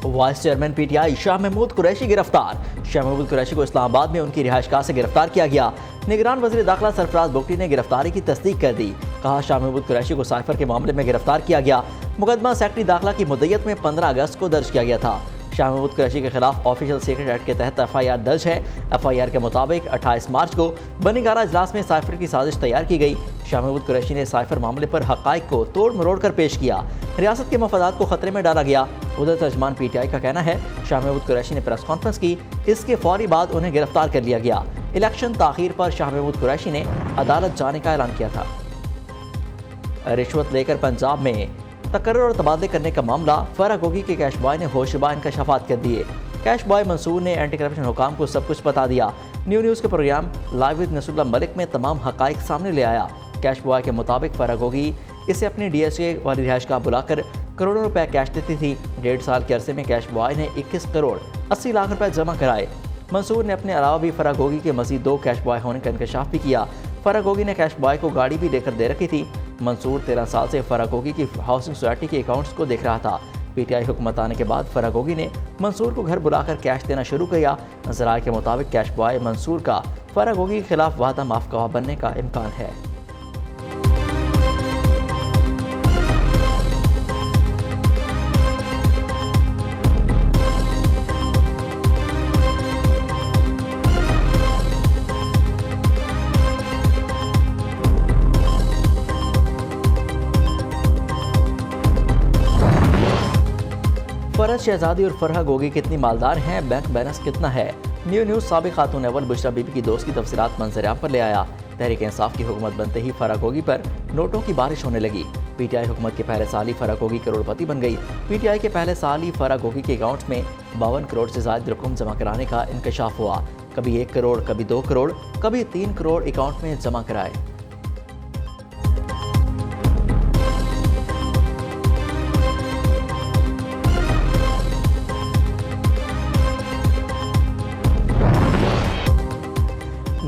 Vice chairman PTI Shah Mahmood Qureshi गिरफ्तार। शाह महमूद कुरैशी को इस्लामाबाद में उनकी रिहाइशगाह से गिरफ्तार किया गया। निगरान वज़ीर दाखिला सरफराज बुगटी ने गिरफ्तारी की तस्दीक कर दी। कहा, शाह महमूद कुरैशी को साइफर के मामले में गिरफ्तार किया गया। मुकदमा सेक्रेटरी दाखिला की मुद्दत में 15 अगस्त को दर्ज किया गया था। शाह महमूद कुरैशी के खिलाफ ऑफिशियल सीक्रेट एक्ट के तहत FIR दर्ज है। FIR के मुताबिक 28 मार्च को बनीगारा इजलास में साइफर की साजिश तैयार की गई। शाह महमूद कुरैशी ने साइफर मामले पर हक़ाइक़ को तोड़ मरोड़ कर पेश किया। रियासत के मफादात को खतरे में डाला गया। उधर तर्जमान PTI का कहना है, शाह महमूद कुरैशी ने प्रेस कॉन्फ्रेंस की, इसके फौरी बाद उन्हें गिरफ्तार कर लिया गया। इलेक्शन ताख़ीर पर शाह महमूद कुरैशी ने अदालत जाने का ऐलान किया था। रिश्वत लेकर पंजाब में तकर्रुर और तबादले करने का मामला, फरागोगी के कैश बॉय ने होशबा इंकशाफात कर दिए। कैश बॉय मंसूर ने एंटी करप्शन हुकाम को सब कुछ बता दिया। न्यूज़ के programme live with Nasrullah Malik में तमाम हक़ाइक़ सामने ले आया। कैश बॉय के मुताबिक फरागोगी इसे अपनी DSA वाली रिहाइशगाह बुलाकर करोड़ों रुपए कैश देती थी। 1.5 साल के अरसे में कैश बॉय ने 21 करोड़ 80 लाख रुपए जमा कराए। मंसूर ने अपने अलावा भी फरागोगी के मज़ीद 2 कैश बॉय होने का इंकशाफ भी किया। फरागोगी ने कैश बॉय को गाड़ी भी लेकर दे रखी थी। मंसूर 13 साल से फरागोगी की हाउसिंग सोसाइटी के अकाउंट्स को देख रहा था। PTI हुकूमत आने के बाद फरागोगी ने मंसूर को घर बुलाकर कैश देना शुरू किया। ज़राए के मुताबिक कैश बॉय मंसूर का फरागोगी के खिलाफ वादा माफ गवाह बनने का इम्कान है। फरहत शहजादी और फरहा गोगी कितनी मालदार हैं, बैंक बैलेंस कितना है। न्यूज़ साबिक खातून अव्वल बुशरा बीबी की दोस्त की तफसीलात मंजर-आम पर ले आया। तहरीक इंसाफ की हुकूमत बनते ही फरहा गोगी पर नोटों की बारिश होने लगी। PTI हुकूमत के पहले साल ही फरहा गोगी करोड़पति बन गई। PTI के पहले साल ही फरहा गोगी के अकाउंट्स में 52 करोड़ से ज़ायद रकम जमा कराने का इंकशाफ हुआ। कभी 1 करोड़, कभी 2 करोड़, कभी 3 करोड़ अकाउंट में जमा कराए।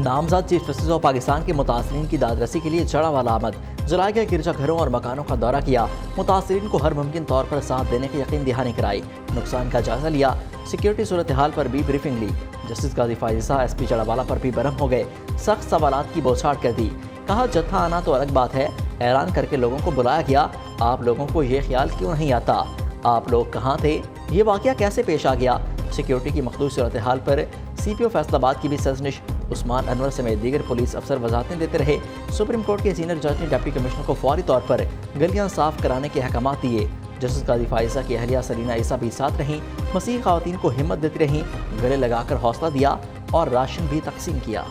नामजद चीफ जस्टिस ऑफ पाकिस्तान के मुतासरीन की दादरसी के लिए जड़ावाला आमद। जलाए गए गिरजाघरों और मकानों का दौरा किया। मुतासरीन को हर मुमकिन तौर पर साथ देने की यकीन दहानी कराई। नुकसान का जायजा लिया। सिक्योरिटी सूरत हाल पर भी ब्रीफिंग ली। जस्टिस गाजी फायज़ा SP जड़ावाला पर भी बरहम हो गए। सख्त सवालात की बौछार कर दी। कहा, जत्था आना तो अलग बात है, ऐलान करके लोगों को बुलाया गया। आप लोगों को ये ख्याल क्यों नहीं आता? आप लोग कहाँ थे? ये वाक़या कैसे पेश आ गया? सिक्योरिटी की मखदूस सूरत हाल पर CPO फैसलाबाद की भी सरजनिश। उस्मान अनवर समेत दीगर पुलिस अफसर वजाहतें देते रहे। सुप्रीम कोर्ट के सीनियर जज ने डिप्टी कमिश्नर को फौरी तौर पर गलियां साफ कराने के अहकाम दिए। जस्टिस गाजी फायज़ा की अहलिया सलीना ईसा भी साथ रहीं। मसीह ख़वातीन को हिम्मत देती रहीं, गले लगाकर हौसला दिया और राशन भी तकसीम किया।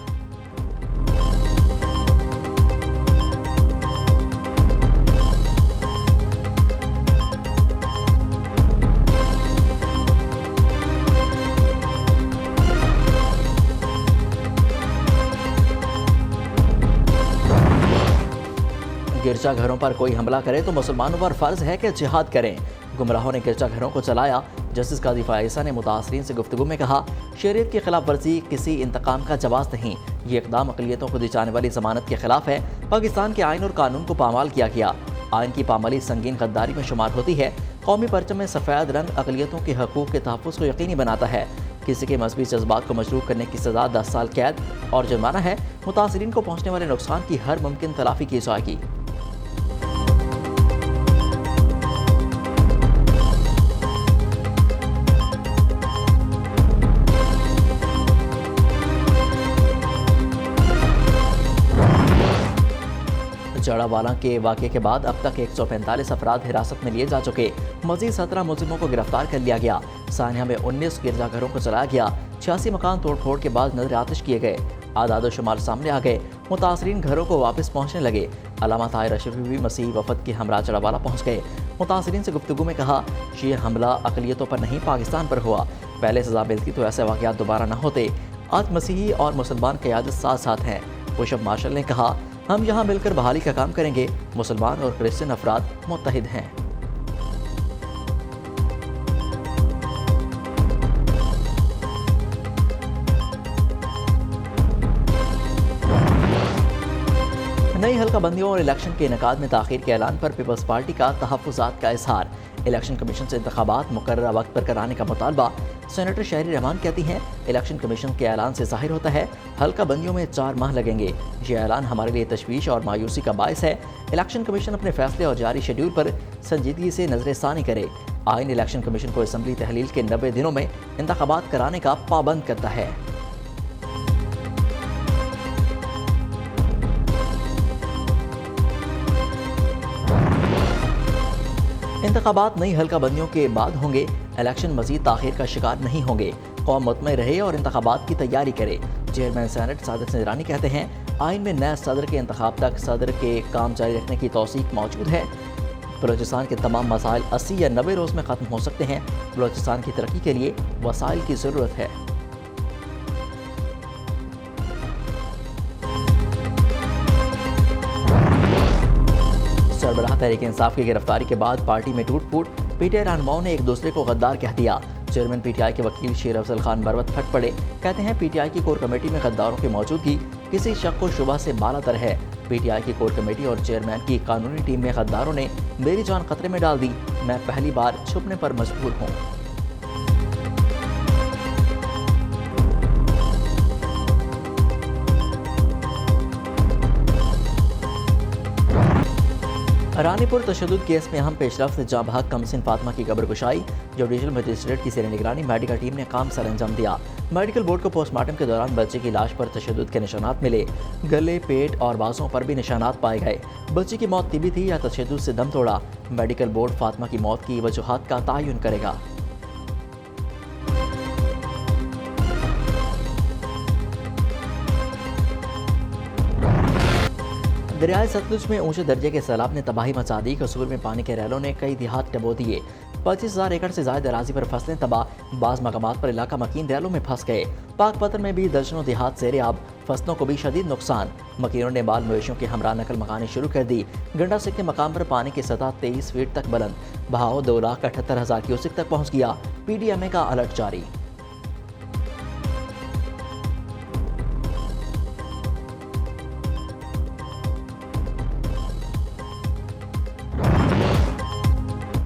गिरजाघरों पर कोई हमला करे तो मुसलमानों पर फ़र्ज है कि जिहाद करें। गुमराहों ने गिरजाघरों को चलाया। जस्टिस गाजी फायज़ा ने मुतासरीन से गुफ्तगू में कहा, शरीयत की खिलाफ वर्जी किसी इंतकाम का जवाब नहीं। ये इक़दाम अक़लियतों को दी जाने वाली ज़मानत के खिलाफ है। पाकिस्तान के आइन और कानून को पामाल किया गया। आइन की पामाली संगीन गद्दारी में शुमार होती है। कौमी परचम में सफ़ेद रंग अक़लियतों के हकूक़ के तहफ़्फ़ुज़ को यकीनी बनाता है। किसी के मजहबी जज्बात को मजरूह करने की सज़ा 10 साल कैद और जुर्माना है। मुतासरीन को पहुँचने वाले नुकसान की हर मुमकिन तलाफ़ी की जाएगी। जड़ावाला के वाक़े के बाद अब तक 145 अफराद हिरासत में लिए जा चुके। मजीद 17 मुलजिमों को गिरफ्तार कर लिया गया। सानिया में 19 गिरजाघरों को चलाया गया। 86 मकान तोड़ फोड़ के बाद नजर आतिश किए गए। आदाद शुमार सामने आ गए। मुतासरीन घरों को वापस पहुँचने लगे। अल्लामा ताहिर अशरफी भी मसीह वफद के हमरा जड़ावाला पहुँच गए। मुतासरीन से गुफ्तगू में कहा, ये हमला अक़लियतों पर नहीं पाकिस्तान पर हुआ। पहले सज़ा मिलती तो ऐसे वाक़यात दोबारा न होते। आज मसीही और मुसलमान क़यादत साथ साथ हैं। पुशअप मार्शल ने कहा, हम यहाँ मिलकर बहाली का काम करेंगे। मुसलमान और क्रिश्चियन अफराद मुत्तहिद हैं। नई हल्का बंदियों और इलेक्शन के इनेकाद में ताखीर के ऐलान पर पीपल्स पार्टी का तहफ़्फ़ुज़ात का इजहार। इलेक्शन कमीशन से इंतखाबात मुकर्ररा वक्त पर कराने का मुतालबा। सेनेटर शहरी रहमान कहती हैं, इलेक्शन कमीशन के ऐलान से जाहिर होता है हल्का बंदियों में 4 माह लगेंगे। ये ऐलान हमारे लिए तशवीश और मायूसी का बायस है। इलेक्शन कमीशन अपने फैसले और जारी शेड्यूल पर संजीदगी से नजरसानी करे। आइन इलेक्शन कमीशन को असम्बली तहलील के 90 दिनों में इंतखाबात कराने का पाबंद करता है। इंतखाबात नई हल्का बंदियों के बाद होंगे। इलेक्शन मजीद ताखिर का शिकार नहीं होंगे। कौम मुतमईन रहे और इंतखाबात की तैयारी करे। चेयरमैन सेनेट सादिक निगरानी कहते हैं, आइन में नए सदर के इंतखाब तक सदर के काम जारी रखने की तौसीक मौजूद है। बलूचिस्तान के तमाम मसाइल 80 या 90 रोज़ में ख़त्म हो सकते हैं। बलूचिस्तान की तरक्की के लिए वसाइल की ज़रूरत है। सरबराह तहरीक इंसाफ की गिरफ्तारी के बाद पार्टी में टूट फूट। पीटीआई रहनुमाओं ने एक दूसरे को गद्दार कह दिया। चेयरमैन पीटीआई के वकील शेर अफजल खान बरवत फट पड़े। कहते हैं, पीटीआई की कोर कमेटी में गद्दारों की मौजूदगी किसी शक को शुबा से बालातर है। पीटीआई की कोर कमेटी और चेयरमैन की कानूनी टीम में गद्दारों ने मेरी जान खतरे में डाल दी। मैं पहली बार छुपने पर मजबूर हूँ। रानीपुर तशद्दुद केस में अहम पेशरफ्त। जाँ बहक कमसिन फातिमा की कब्रकुशाई। जुडिशल मजिस्ट्रेट की ज़ेर निगरानी मेडिकल टीम ने काम सर अंजाम दिया। मेडिकल बोर्ड को पोस्टमार्टम के दौरान बच्चे की लाश पर तशद्दुद के निशानात मिले। गले, पेट और बाजुओं पर भी निशानात पाए गए। बच्चे की मौत तिबी थी या तशद्दुद से दम तोड़ा। मेडिकल बोर्ड फातिमा की मौत की वजूहात का तयन करेगा। दरियाए सतलुज में ऊंचे दर्जे के सैलाब ने तबाही मचा दी। कसूर में पानी के रैलों ने कई देहात डबो दिए। 25,000 एकड़ से ज्यादा अराजी पर फसलें तबाह। बाज़ मकामात पर इलाका मकीन रैलों में फंस गए। पाकपतन में भी दर्जनों देहात ज़ेरे आब। फसलों को भी शदीद नुकसान। मकीनों ने बाल मवेशियों की हमरा नकल मकानी शुरू कर दी। गंडा सिक के मकाम पर पानी की सतह 23 फीट तक बुलंद। बहाव 2,78,000 क्यूसिक तक पहुँच गया। PDMA का अलर्ट जारी।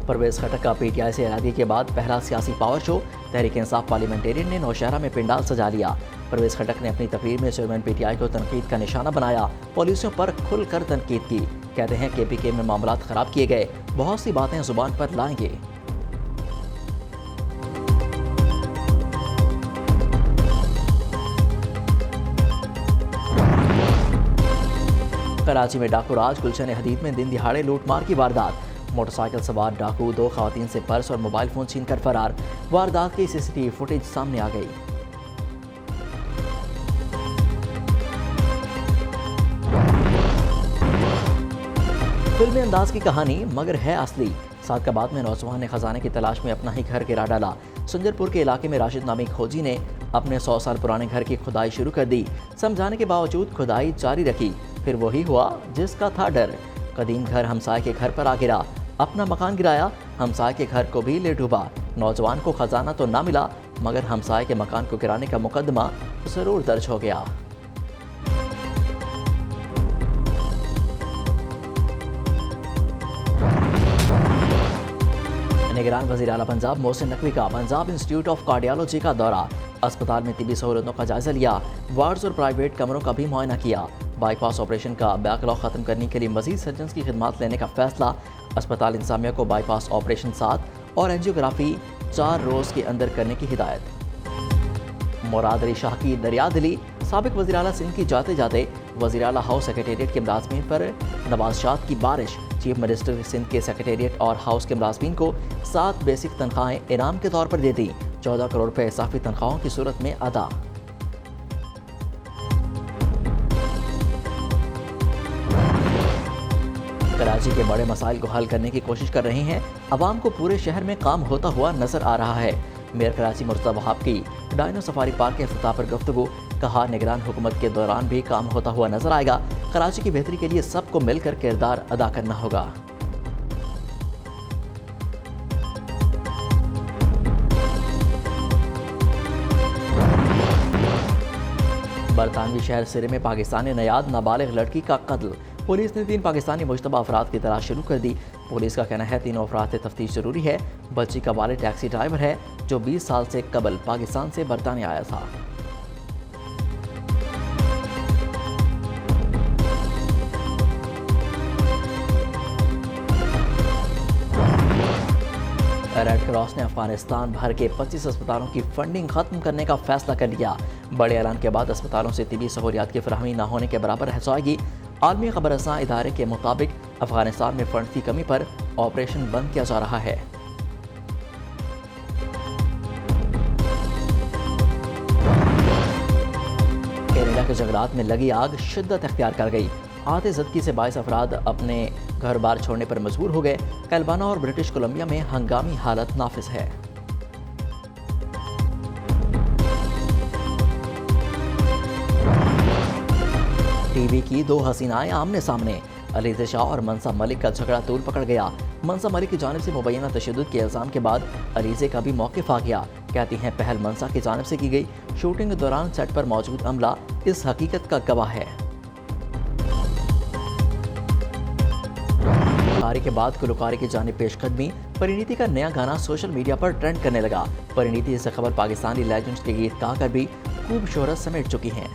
परवेज खटक का पीटीआई से एलादी के बाद पहला सियासी power show. Tehreek Insaf parliamentarian ने नौशहरा में पिंडाल सजा लिया। परवेज खटक ने अपनी तकरीर में चेयरमैन पीटीआई को तनकीद का निशाना बनाया। पॉलिसियों पर खुलकर तनकीद की। कहते हैं, KPK में मामलात खराब किए गए। बहुत सी बातें जुबान पर लाएंगे। कराची में डाकू राज। गुलशन हदीद में दिन दिहाड़े लूटमार की वारदात। मोटरसाइकिल सवार डाकू 2 खवातीन से पर्स और मोबाइल फोन छीनकर फरार। वारदात की CCTV फुटेज सामने आ गई। फिल्मी अंदाज की कहानी मगर है असली। सादकाबाद में नौजवान ने खजाने की तलाश में अपना ही घर गिरा डाला। सुंदरपुर के इलाके में राशिद नामी खोजी ने अपने 100 साल पुराने घर की खुदाई शुरू कर दी। समझाने के बावजूद खुदाई जारी रखी। फिर वही हुआ जिसका था डर। कदीम घर हमसाय के घर पर आ गिरा। अपना मकान गिराया, हमसाय के घर को भी ले डूबा। नौजवान को खजाना तो ना मिला, मगर हमसाय के मकान को गिराने का मुकदमा जरूर दर्ज हो गया। निगरान वज़ीर आला पंजाब मोहसिन नकवी का पंजाब इंस्टीट्यूट ऑफ कार्डियोलॉजी का दौरा। अस्पताल में तिबी सहूलतों का जायजा लिया। वार्ड्स और प्राइवेट कमरों का भी मुआयना किया। बाईपास ऑपरेशन का बैकलॉग खत्म करने के लिए मजीद सर्जन्स की खिदमत लेने का फैसला। अस्पताल इंतजामिया को बाईपास ऑपरेशन 7 और एंजियोग्राफी 4 रोज़ के अंदर करने की हिदायत। मुराद अली शाह की दरिया दिली। साबिक वज़ीर आला सिंध की जाते जाते वज़ीर आला हाउस सेक्रेटेरिएट के मुलाजमीन पर नवाज़शात की बारिश। चीफ मिनिस्टर सिंध के सेक्रेटेरिएट और हाउस के मुलाजमीन को 7 बेसिक तनख्वाहें इनाम के तौर पर दे दी। 14 करोड़ रुपये इजाफी तनख्वाहों की सूरत में अदा। कराची के बड़े मसाइल को हल करने की कोशिश कर रहे हैं। अवाम को पूरे शहर में काम होता हुआ नजर आ रहा है। मेयर कराची मुर्तज़ा वहाब की डायनो सफारी पार्क के इफ्तिताह पर गुफ्तगू। कहा, निगरान हुकूमत के दौरान भी काम होता हुआ नजर आएगा। कराची की बेहतरी के लिए सबको मिलकर किरदार अदा करना होगा। बरतानवी शहर सिरे में पाकिस्तानी नयाद नाबालिग लड़की का कत्ल। पुलिस ने 3 पाकिस्तानी मुश्तबा अफराद की तलाश शुरू कर दी। पुलिस का कहना है तीनों अफराद से तफ्तीश जरूरी है। बच्ची का वालिद टैक्सी ड्राइवर है जो 20 साल से कबल पाकिस्तान से बरतानिया आया था। रेड क्रॉस ने अफगानिस्तान भर के 25 अस्पतालों की फंडिंग खत्म करने का फैसला कर लिया। बड़े ऐलान के बाद अस्पतालों से तिबी सहूलियात की फराहमी न होने के बराबर रह जाएगी। आलमी खबरसां इदारे के मुताबिक अफगानिस्तान में फंड की कमी पर ऑपरेशन बंद किया जा रहा है। कनाडा के जंगलात में लगी आग शिद्दत अख्तियार कर गई। आते जदगी से 22 अफराद अपने घर बार छोड़ने पर मजबूर हो गए। कैलबाना और ब्रिटिश कोलंबिया में हंगामी हालत नाफिज है। टीवी की 2 हसीनाएं आमने सामने। अलीज़ा शाह और मनसा मलिक का झगड़ा तूल पकड़ गया। मनसा मलिक की जानिब से मुबैना तशद्दुद के इल्ज़ाम के बाद अलीज़े का भी मौक़िफ़ आ गया। कहती हैं पहल मनसा की जानिब से की गई। शूटिंग के दौरान सेट पर मौजूद अमला इस हकीकत का गवाह है। गुलकारी के बाद गुलकारी की जानिब पेशकदमी। परिणीति का नया गाना सोशल मीडिया पर ट्रेंड करने लगा। परिणीति से खबर पाकिस्तानी लेजेंड्स के गीत गाकर भी खूब शोहरत समेट चुकी हैं।